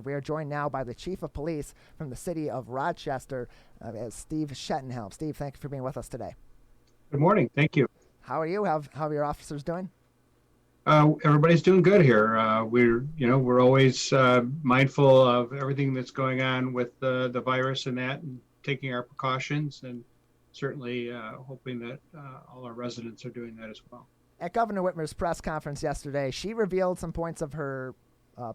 We are joined now by the Chief of Police from the city of Rochester, as Steve Schettenhelm. Steve, thank you for being with us today. Good morning. Thank you. How are you? How are your officers doing? Everybody's doing good here. We're always mindful of everything that's going on with the virus and that, and taking our precautions, and certainly hoping that all our residents are doing that as well. At Governor Whitmer's press conference yesterday, she revealed some points of her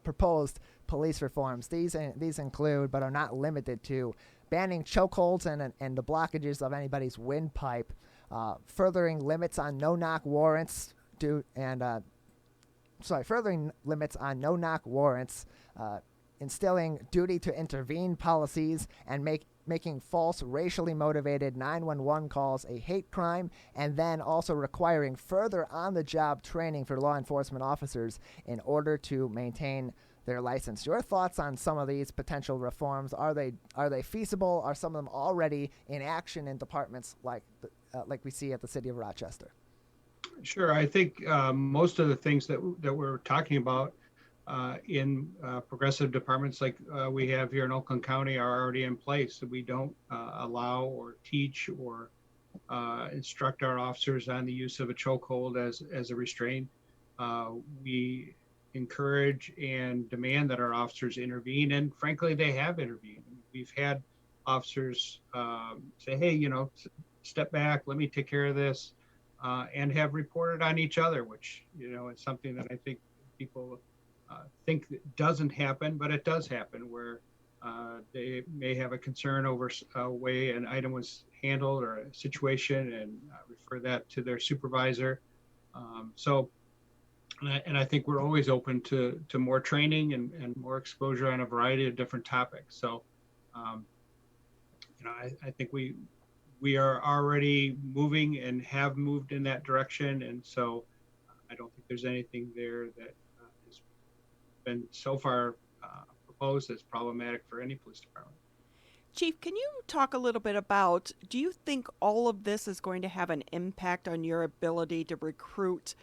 proposed police reforms. These include, but are not limited to, banning chokeholds and the blockages of anybody's windpipe, furthering limits on no-knock warrants, instilling duty to intervene policies, and making false racially motivated 911 calls a hate crime, and then also requiring further on-the-job training for law enforcement officers in order to maintain their license. Your thoughts on some of these potential reforms? Are they feasible? Are some of them already in action in departments like we see at the city of Rochester? Sure. I think most of the things that we're talking about in progressive departments like we have here in Oakland County are already in place. So we don't allow or teach or instruct our officers on the use of a chokehold as a restraint. We encourage and demand that our officers intervene, and frankly, they have intervened. We've had officers say, "Hey, step back, let me take care of this," and have reported on each other, which is something that I think people think that doesn't happen, but it does happen, where they may have a concern over a way an item was handled or a situation, and refer that to their supervisor. And I think we're always open to more training and more exposure on a variety of different topics. So, I think we are already moving and have moved in that direction. And so I don't think there's anything there that has been so far proposed as problematic for any police department. Chief, can you talk a little bit about, do you think all of this is going to have an impact on your ability to recruit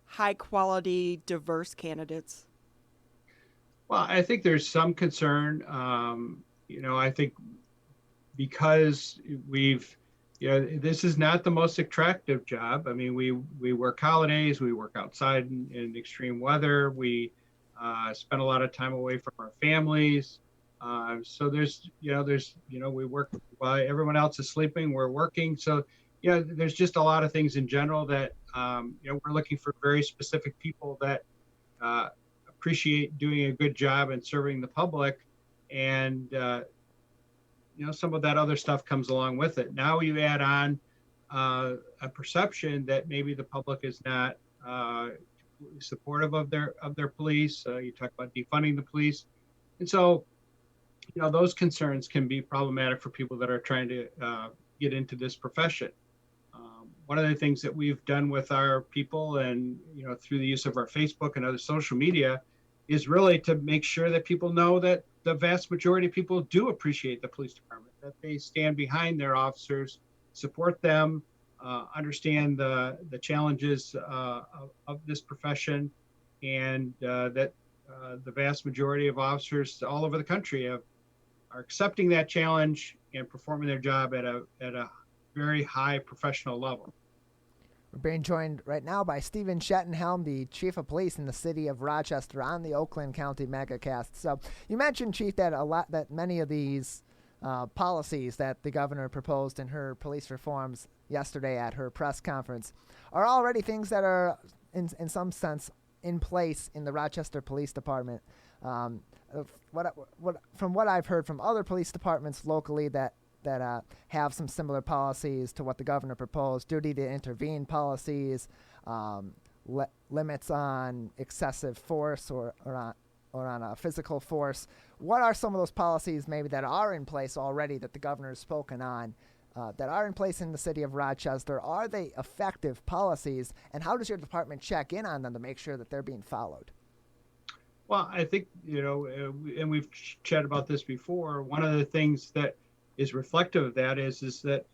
high quality, diverse candidates? Well, I think there's some concern. I think because this is not the most attractive job. I mean, we work holidays, we work outside in extreme weather, we spend a lot of time away from our families. So we work while everyone else is sleeping, we're working. So, there's just a lot of things in general that, we're looking for very specific people that appreciate doing a good job and serving the public. And, some of that other stuff comes along with it. Now you add on a perception that maybe the public is not completely supportive of their police. You talk about defunding the police. And so, those concerns can be problematic for people that are trying to get into this profession. One of the things that we've done with our people and, through the use of our Facebook and other social media is really to make sure that people know that the vast majority of people do appreciate the police department, that they stand behind their officers, support them, understand the challenges of this profession, and that the vast majority of officers all over the country are accepting that challenge and performing their job at a very high professional level. We're being joined right now by Stephen Schettenhelm, the Chief of Police in the city of Rochester, on the Oakland County MegaCast. So you mentioned, Chief, that many of these policies that the governor proposed in her police reforms yesterday at her press conference are already things that are, in some sense, in place in the Rochester Police Department. From what I've heard from other police departments locally that have some similar policies to what the governor proposed, duty to intervene policies, limits on excessive force or on physical force. What are some of those policies maybe that are in place already that the governor has spoken on, that are in place in the city of Rochester? Are they effective policies, and how does your department check in on them to make sure that they're being followed? Well, I think, and we've chatted about this before, one of the things that is reflective of that is that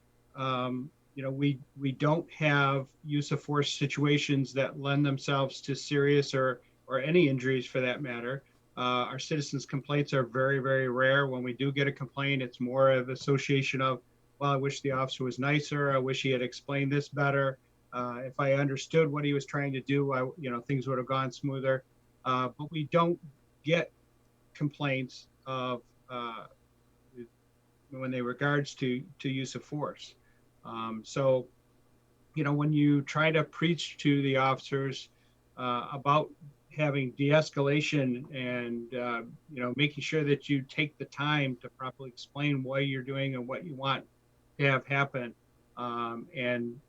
we don't have use of force situations that lend themselves to serious or any injuries for that matter. Our citizens' complaints are very, very rare. When we do get a complaint, it's more of association of, well, I wish the officer was nicer. I wish he had explained this better. If I understood what he was trying to do, things would have gone smoother. But we don't get complaints of when they regards to use of force. So, when you try to preach to the officers about having de-escalation and making sure that you take the time to properly explain why you're doing and what you want to have happen, and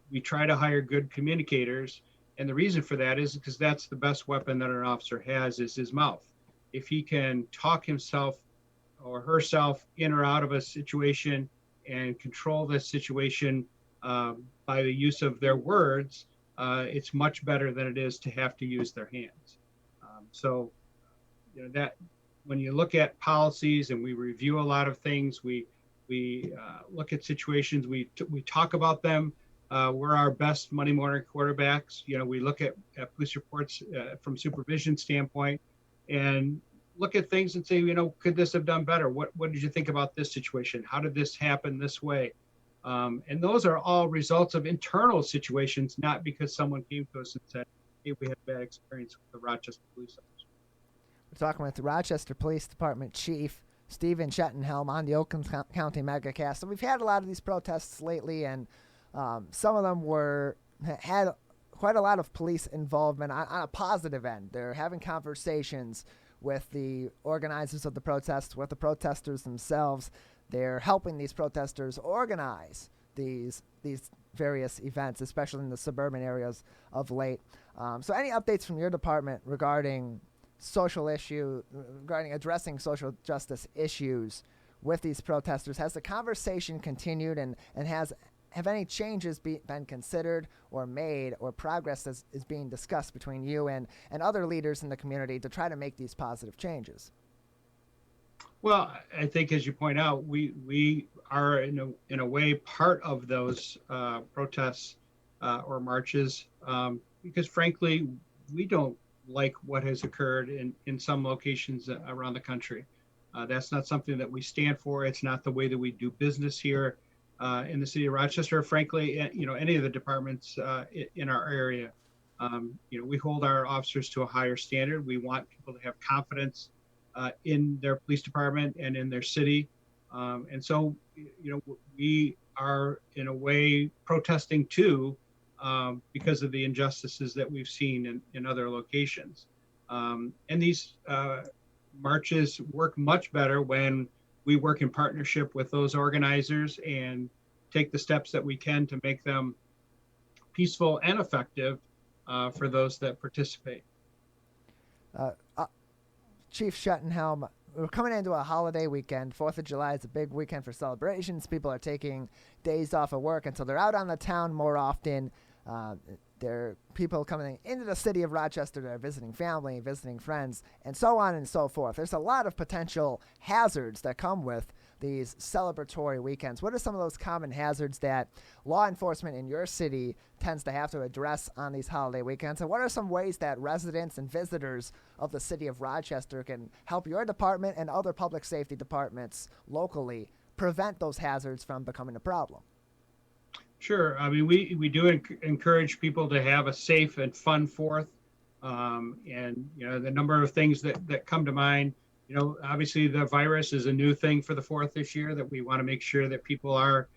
we try to hire good communicators, and the reason for that is because that's the best weapon that an officer has is his mouth. If he can talk himself or herself in or out of a situation and control the situation by the use of their words, it's much better than it is to have to use their hands. So that when you look at policies and we review a lot of things, we look at situations, we talk about them. We're our best Monday morning quarterbacks. We look at police reports from supervision standpoint and look at things and say, could this have done better? What did you think about this situation? How did this happen this way? And those are all results of internal situations, not because someone came to us and said, hey, we had a bad experience with the Rochester police officer. We're talking with the Rochester Police Department Chief Stephen Schettenhelm on the Oakland County MegaCast. So we've had a lot of these protests lately, and some of them had quite a lot of police involvement on a positive end. They're having conversations with the organizers of the protests, with the protesters themselves. They're helping these protesters organize these various events, especially in the suburban areas of late. So any updates from your department regarding addressing social justice issues with these protesters? Has the conversation continued, and have any changes been considered or made, or progress is being discussed between you and other leaders in the community to try to make these positive changes? Well, I think, as you point out, we are in a way part of those protests or marches because, frankly, we don't like what has occurred in some locations around the country. That's not something that we stand for. It's not the way that we do business here in the city of Rochester. Frankly, any of the departments in our area. We hold our officers to a higher standard. We want people to have confidence in their police department and in their city. And so, we are in a way protesting too because of the injustices that we've seen in other locations. And these marches work much better when we work in partnership with those organizers and take the steps that we can to make them peaceful and effective for those that participate. Chief Schettenhelm, we're coming into a holiday weekend. 4th of July is a big weekend for celebrations. People are taking days off of work, and so they're out on the town more often. There are people coming into the city of Rochester that are visiting family, visiting friends, and so on and so forth. There's a lot of potential hazards that come with these celebratory weekends. What are some of those common hazards that law enforcement in your city tends to have to address on these holiday weekends? And what are some ways that residents and visitors of the city of Rochester can help your department and other public safety departments locally prevent those hazards from becoming a problem? Sure. I mean, we do encourage people to have a safe and fun 4th. And, the number of things that come to mind, obviously the virus is a new thing for the 4th this year that we want to make sure that people are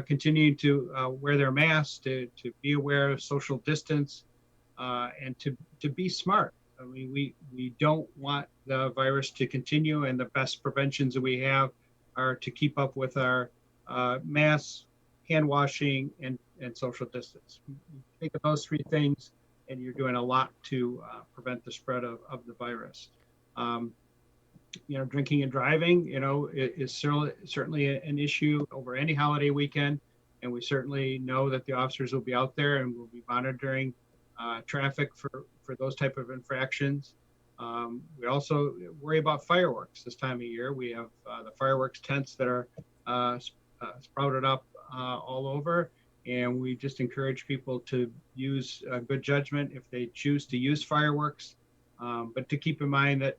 continuing to wear their masks, to be aware of social distance, and to be smart. I mean, we don't want the virus to continue, and the best preventions that we have are to keep up with our masks, hand washing, and social distance. You think of those three things, and you're doing a lot to prevent the spread of the virus. Drinking and driving, is certainly an issue over any holiday weekend, and we certainly know that the officers will be out there and will be monitoring traffic for those type of infractions. We also worry about fireworks this time of year. We have the fireworks tents that are sprouted up all over, and we just encourage people to use good judgment if they choose to use fireworks. But to keep in mind that,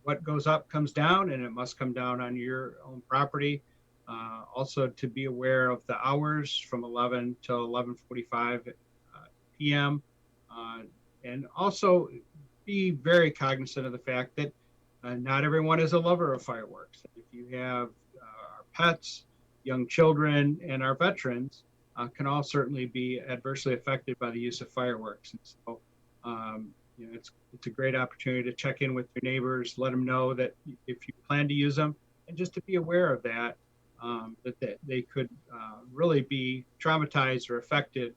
what goes up comes down, and it must come down on your own property. Also to be aware of the hours from 11 till 11:45 p.m. And also be very cognizant of the fact that not everyone is a lover of fireworks. If you have our pets, young children, and our veterans can all certainly be adversely affected by the use of fireworks. And so, it's a great opportunity to check in with your neighbors, let them know that if you plan to use them, and just to be aware of that, that they could really be traumatized or affected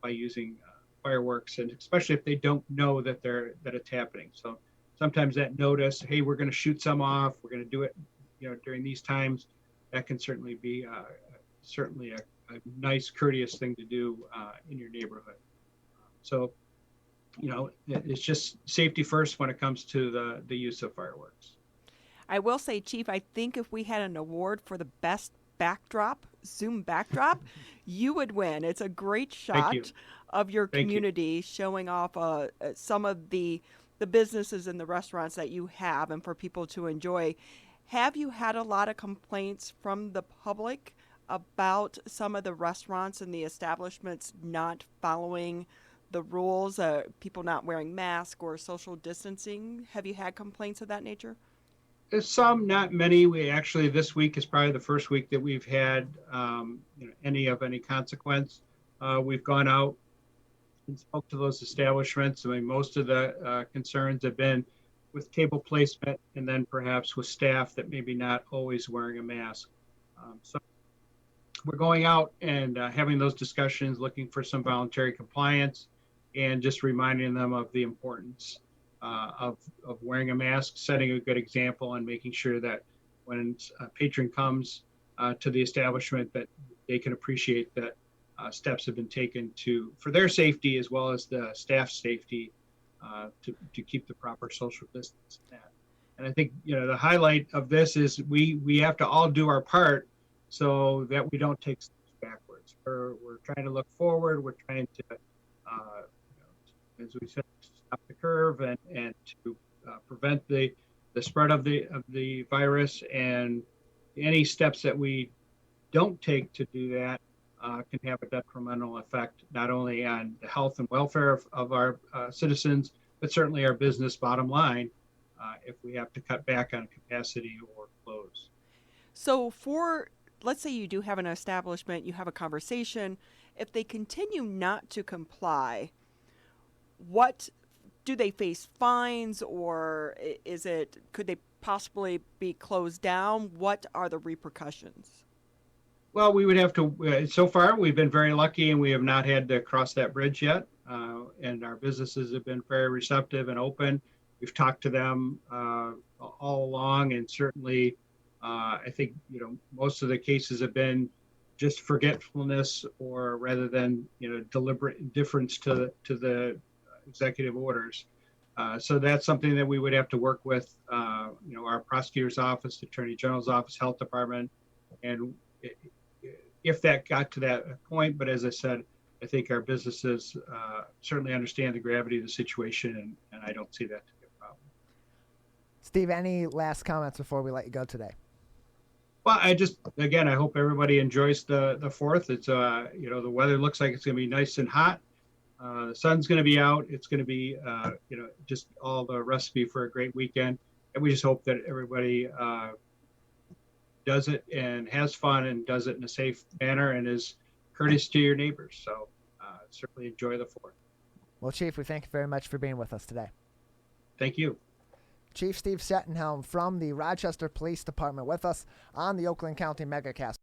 by using fireworks, and especially if they don't know that it's happening. So sometimes that notice, hey, we're going to shoot some off, we're going to do it, during these times, that can certainly be a nice, courteous thing to do in your neighborhood. So, it's just safety first when it comes to the use of fireworks. I will say, Chief, I think if we had an award for the best backdrop, Zoom backdrop, you would win. It's a great shot of your community showing off some of the businesses and the restaurants that you have and for people to enjoy. Have you had a lot of complaints from the public about some of the restaurants and the establishments not following the rules, people not wearing masks or social distancing? Have you had complaints of that nature? There's some, not many. This week is probably the first week that we've had any consequence. We've gone out and spoke to those establishments. I mean, most of the concerns have been with table placement and then perhaps with staff that maybe not always wearing a mask. So we're going out and having those discussions, looking for some voluntary compliance, and just reminding them of the importance of wearing a mask, setting a good example, and making sure that when a patron comes to the establishment, that they can appreciate that steps have been taken for their safety as well as the staff's safety to keep the proper social distance. And I think the highlight of this is we have to all do our part so that we don't take steps backwards. We're trying to look forward. We're trying to, as we said, stop the curve and to prevent the spread of the virus. And any steps that we don't take to do that can have a detrimental effect not only on the health and welfare of our citizens, but certainly our business bottom line if we have to cut back on capacity or close. So let's say you do have an establishment, you have a conversation, if they continue not to comply, what do they face? Fines, or could they possibly be closed down? What are the repercussions? Well, we would have to, so far we've been very lucky and we have not had to cross that bridge yet. And our businesses have been very receptive and open. We've talked to them all along, and certainly I think, most of the cases have been just forgetfulness, or rather than, deliberate indifference to the executive orders. So that's something that we would have to work with, our prosecutor's office, attorney general's office, health department, and if that got to that point. But as I said, I think our businesses certainly understand the gravity of the situation, and I don't see that to be a problem. Steve, any last comments before we let you go today? Well, I hope everybody enjoys the 4th. It's, the weather looks like it's going to be nice and hot. The sun's going to be out. It's going to be, just all the recipe for a great weekend. And we just hope that everybody does it and has fun and does it in a safe manner and is courteous to your neighbors. So certainly enjoy the 4th. Well, Chief, we thank you very much for being with us today. Thank you. Chief Steve Schettenhelm from the Rochester Police Department with us on the Oakland County MegaCast.